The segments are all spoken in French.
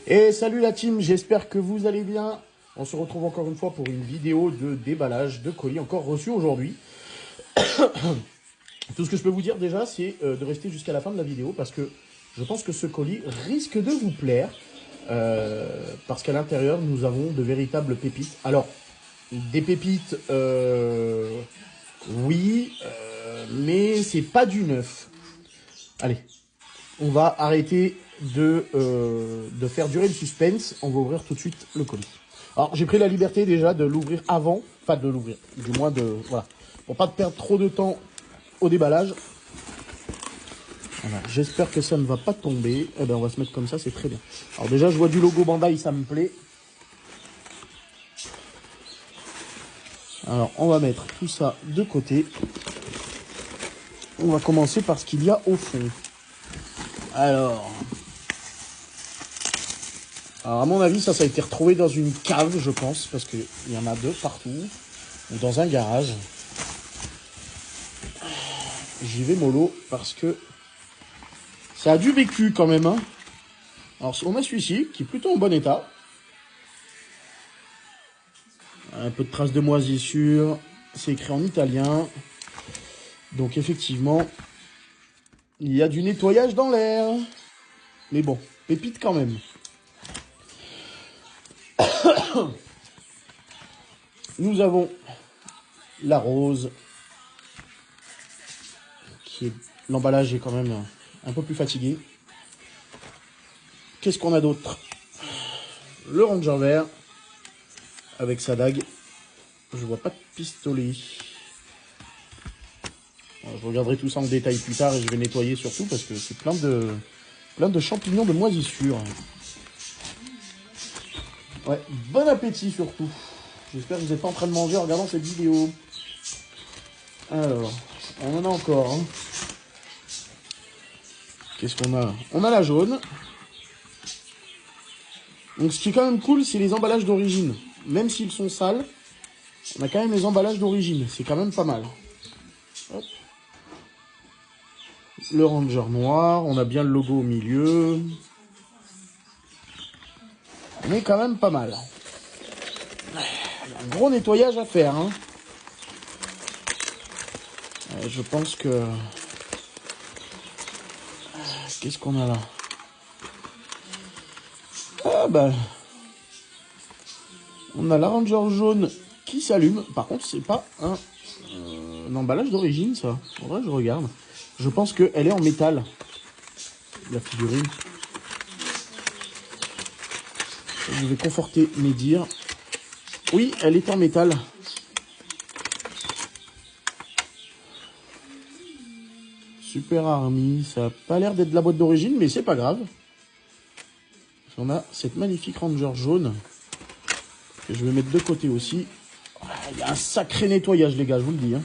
Et salut la team, j'espère que vous allez bien. On se retrouve encore une fois pour une vidéo de déballage de colis encore reçus aujourd'hui. Tout ce que je peux vous dire déjà, c'est de rester jusqu'à la fin de la vidéo parce que je pense que ce colis risque de vous plaire. Parce qu'à l'intérieur, nous avons de véritables pépites. Alors, des pépites, oui, mais c'est pas du neuf. Allez, on va arrêter de faire durer le suspense. On va ouvrir tout de suite le colis. Alors, j'ai pris la liberté déjà de l'ouvrir avant, enfin de l'ouvrir, du moins de, voilà, pour pas perdre trop de temps au déballage. Voilà, j'espère que ça ne va pas tomber. Eh ben, on va se mettre comme ça, c'est très bien. Alors déjà, je vois du logo Bandai, ça me plaît. Alors, on va mettre tout ça de côté. On va commencer par ce qu'il y a au fond. Alors, à mon avis, ça a été retrouvé dans une cave, je pense, parce qu'il y en a deux partout, ou dans un garage. J'y vais mollo, parce que ça a du vécu quand même. Hein. Alors, on a celui-ci, qui est plutôt en bon état. Un peu de traces de moisissure, c'est écrit en italien. Donc, effectivement, il y a du nettoyage dans l'air. Mais bon, pépite quand même. Nous avons la rose. L'emballage est quand même un peu plus fatigué. Qu'est-ce qu'on a d'autre? Le Ranger vert avec sa dague. Je vois pas de pistolet. Alors, je regarderai tout ça en détail plus tard et je vais nettoyer surtout parce que c'est plein de champignons de moisissure. Ouais, bon appétit surtout. J'espère que vous n'êtes pas en train de manger en regardant cette vidéo. Alors, on en a encore. Hein. Qu'est-ce qu'on a? On a la jaune. Donc ce qui est quand même cool, c'est les emballages d'origine. Même s'ils sont sales, on a quand même les emballages d'origine. C'est quand même pas mal. Hop. Le Ranger noir, on a bien le logo au milieu. On est quand même pas mal. Il y a un gros nettoyage à faire. Hein. Je pense que... Qu'est-ce qu'on a là? Ah bah... On a la Ranger jaune qui s'allume. Par contre, c'est pas un emballage d'origine, ça. En vrai, je regarde. Je pense qu'elle est en métal. La figurine. Je vais conforter mes dires. Oui, elle est en métal. Super Army. Ça n'a pas l'air d'être de la boîte d'origine, mais c'est pas grave. On a cette magnifique Ranger jaune. Que je vais mettre de côté aussi. Il y a un sacré nettoyage, les gars, je vous le dis. Hein.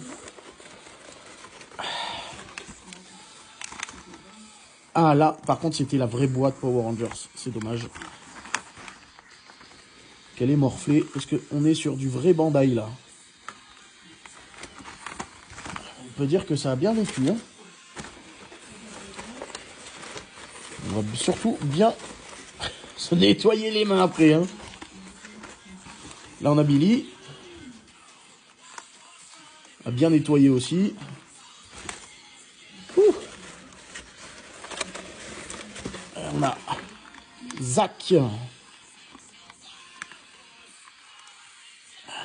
Ah là, par contre, c'était la vraie boîte Power Rangers. C'est dommage. Qu'elle est morflée. Parce qu'on est sur du vrai Bandai, là. On peut dire que ça a bien vécu. Hein. On va surtout bien se nettoyer les mains après. Hein. Là, on a Billy. On a bien nettoyé aussi. On a Zach.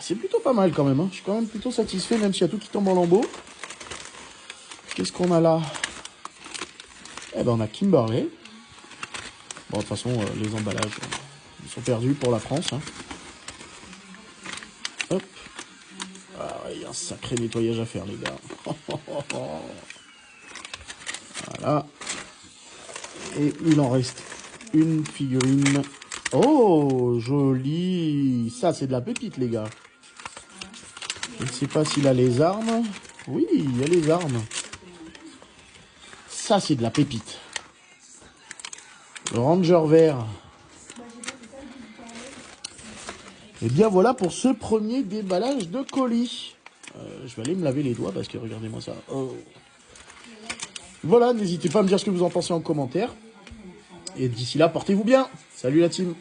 C'est plutôt pas mal quand même. Hein. Je suis quand même plutôt satisfait, même s'il y a tout qui tombe en lambeaux. Qu'est-ce qu'on a là? Eh ben, on a Kimberley. Bon, de toute façon, les emballages ils sont perdus pour la France. Hein. Hop. Ah, il y a un sacré nettoyage à faire, les gars. Voilà. Et il en reste une figurine. Oh, joli. Ça, c'est de la pépite, les gars. Je ne sais pas s'il a les armes. Oui, il y a les armes. Ça, c'est de la pépite. Le Ranger vert. Et bien voilà pour ce premier déballage de colis. Je vais aller me laver les doigts parce que regardez-moi ça. Oh. Voilà, n'hésitez pas à me dire ce que vous en pensez en commentaire. Et d'ici là, portez-vous bien. Salut la team.